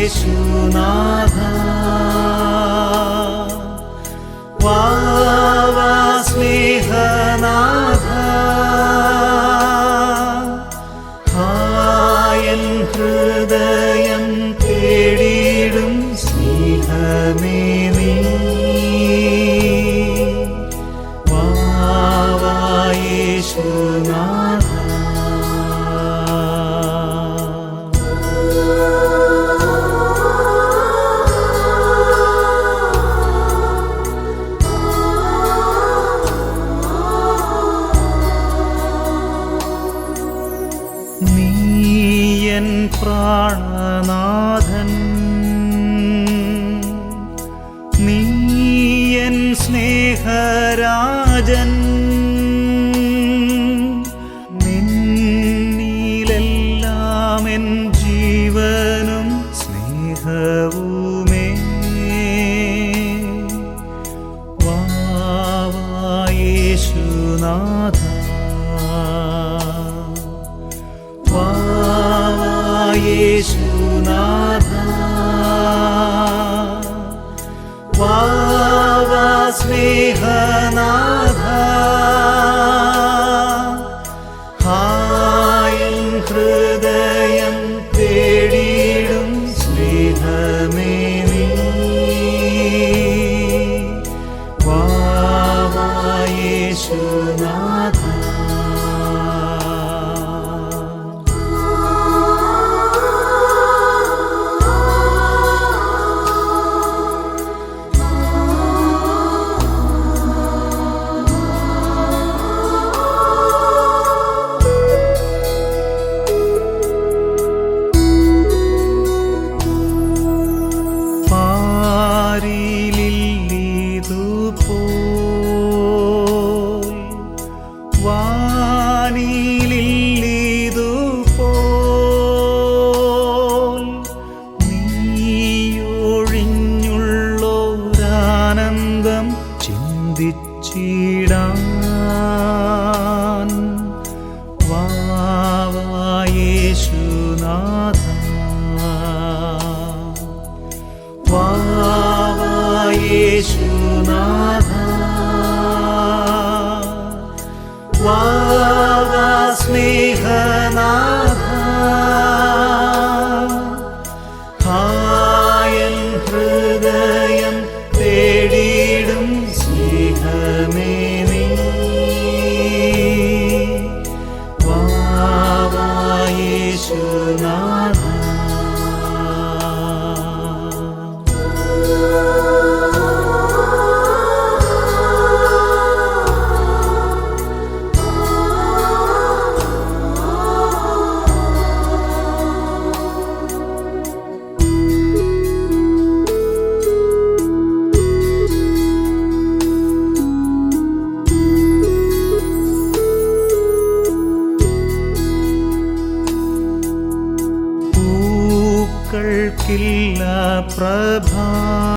യേശുനാഥ വാവാ സ്നേഹനാഥ ഹായൻ ഹൃദയം തേടിയിടും സ്നേഹമേ നീ വാവാ യേശുനാഥ നീയൻ പ്രാണനാഥൻ നീയൻ സ്നേഹരാജൻ നിന്നിലെല്ലാം എൻ ജീവനും സ്നേഹവുമേ വാവാ യേശുനാഥ വാവാ യേശുനാഥ വാവാ സ്നേഹനാഥ ഹായൻ ഹൃദയം തേടിയിടും സ്നേഹമേ നീ വാവാ യേശുനാഥ വാനിലില്ലിതുപോൽ നീയൊഴിഞ്ഞുള്ളൊരാനന്ദം ചിന്തിച്ചിടാൻ വാവാ യേശുനാഥ വാവാ യേശുനാഥ വാവാ സ്നേഹനാഥ ഹായൻ ഹൃദയം തേടിയിടും സ്നേഹമേ നീ വാവാ യേശുനാഥ പൂക്കൾക്കില്ല പ്രഭ